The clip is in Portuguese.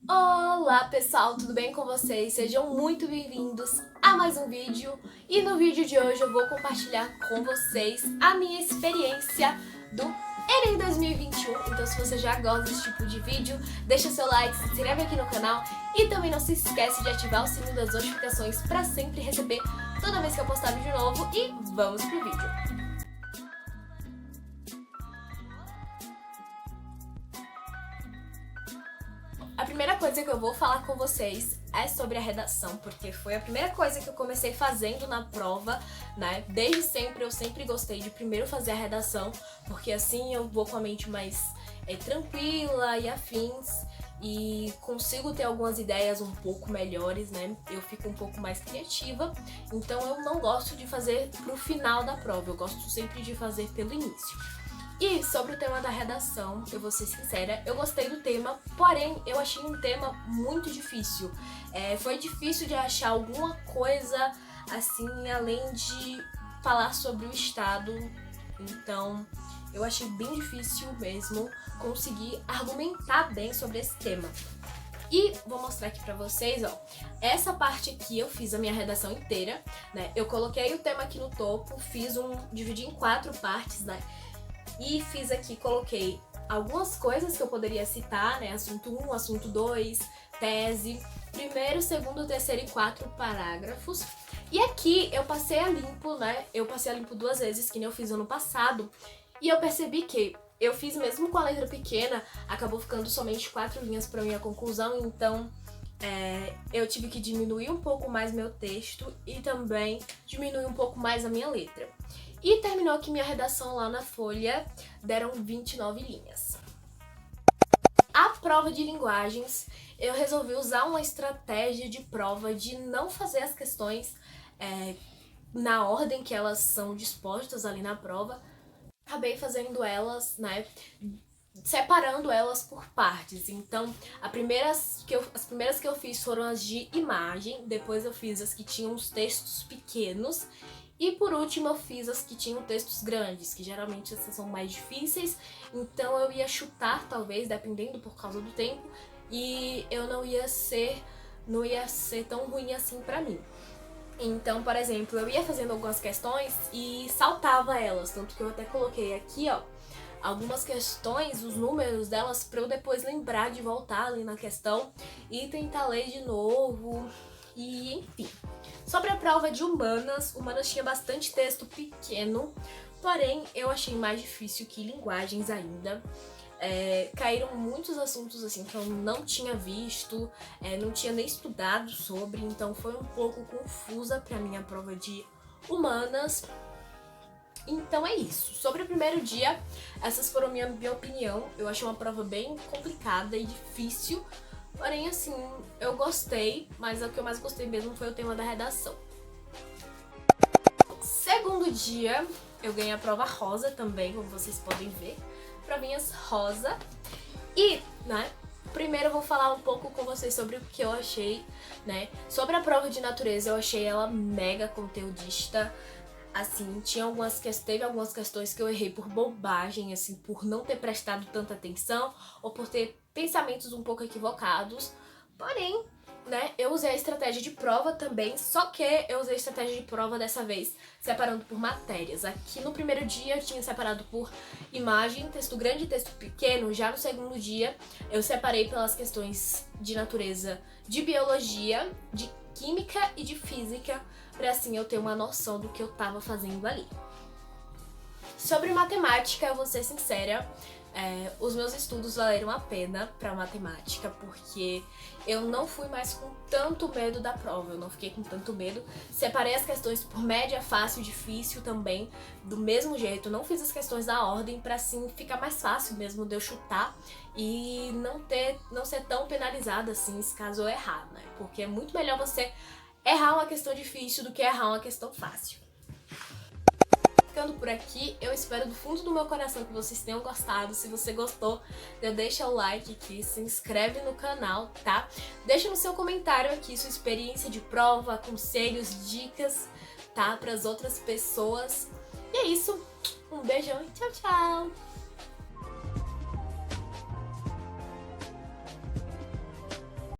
Olá pessoal, tudo bem com vocês? Sejam muito bem-vindos a mais um vídeo. E no vídeo de hoje eu vou compartilhar com vocês a minha experiência do Enem 2021. Então se você já gosta desse tipo de vídeo, deixa seu like, se inscreve aqui no canal e também não se esquece de ativar o sininho das notificações para sempre receber toda vez que eu postar vídeo novo. E vamos pro vídeo! A primeira coisa que eu vou falar com vocês é sobre a redação, porque foi a primeira coisa que eu comecei fazendo na prova, né? Desde sempre eu sempre gostei de primeiro fazer a redação, porque assim eu vou com a mente mais tranquila e afins e consigo ter algumas ideias um pouco melhores, né? Eu fico um pouco mais criativa, então eu não gosto de fazer pro final da prova, eu gosto sempre de fazer pelo início. E sobre o tema da redação, eu vou ser sincera, eu gostei do tema, porém eu achei um tema muito difícil. Foi difícil de achar alguma coisa assim, além de falar sobre o Estado. Então eu achei bem difícil mesmo conseguir argumentar bem sobre esse tema. E vou mostrar aqui pra vocês, ó, essa parte aqui eu fiz a minha redação inteira, né? Eu coloquei o tema aqui no topo, dividi em 4 partes, né? E fiz aqui, coloquei algumas coisas que eu poderia citar, né? Assunto 1, assunto 2, tese, primeiro, segundo, terceiro e 4 parágrafos. E aqui eu passei a limpo, né? Eu passei a limpo 2 vezes, que nem eu fiz ano passado. E eu percebi que eu fiz mesmo com a letra pequena, acabou ficando somente 4 linhas para minha conclusão, então eu tive que diminuir um pouco mais meu texto e também diminuir um pouco mais a minha letra. E terminou aqui minha redação lá na folha, deram 29 linhas. A prova de linguagens, eu resolvi usar uma estratégia de prova de não fazer as questões na ordem que elas são dispostas ali na prova. Acabei fazendo elas, né, separando elas por partes. Então, as primeiras que eu fiz foram as de imagem, depois eu fiz as que tinham os textos pequenos, e por último eu fiz as que tinham textos grandes, que geralmente essas são mais difíceis, então eu ia chutar talvez, dependendo por causa do tempo, e eu não ia ser tão ruim assim pra mim. Então, por exemplo, eu ia fazendo algumas questões e saltava elas, tanto que eu até coloquei aqui, ó, algumas questões, os números delas, pra eu depois lembrar de voltar ali na questão e tentar ler de novo, e enfim. Sobre a prova de humanas tinha bastante texto pequeno, porém eu achei mais difícil que linguagens ainda. Caíram muitos assuntos assim que eu não tinha visto, não tinha nem estudado sobre, então foi um pouco confusa pra minha prova de humanas. Então é isso. Sobre o primeiro dia, essas foram minha opinião. Eu achei uma prova bem complicada e difícil, porém assim, eu gostei, mas o que eu mais gostei mesmo foi o tema da redação. Segundo dia, eu ganhei a prova rosa também, como vocês podem ver. Provinhas rosa. E, né, primeiro eu vou falar um pouco com vocês sobre o que eu achei, né. Sobre a prova de natureza, eu achei ela mega conteudista. Assim, teve algumas questões que eu errei por bobagem, assim, por não ter prestado tanta atenção ou por ter pensamentos um pouco equivocados. Porém, né, eu usei a estratégia de prova também, só que eu usei a estratégia de prova dessa vez separando por matérias. Aqui no primeiro dia eu tinha separado por imagem, texto grande e texto pequeno. Já no segundo dia eu separei pelas questões de natureza, de biologia, de química e de física, para assim eu ter uma noção do que eu tava fazendo ali. Sobre matemática, eu vou ser sincera, os meus estudos valeram a pena para matemática, porque eu não fui mais com tanto medo da prova, eu não fiquei com tanto medo. Separei as questões por média, fácil, difícil também, do mesmo jeito. Não fiz as questões da ordem para assim ficar mais fácil mesmo de eu chutar e não ser tão penalizada assim se caso eu errar, né? Porque é muito melhor você errar uma questão difícil do que errar uma questão fácil. Ficando por aqui, eu espero do fundo do meu coração que vocês tenham gostado. Se você gostou, deixa o like aqui, se inscreve no canal, tá? Deixa no seu comentário aqui sua experiência de prova, conselhos, dicas, tá? Para as outras pessoas. E é isso, um beijão e tchau, tchau!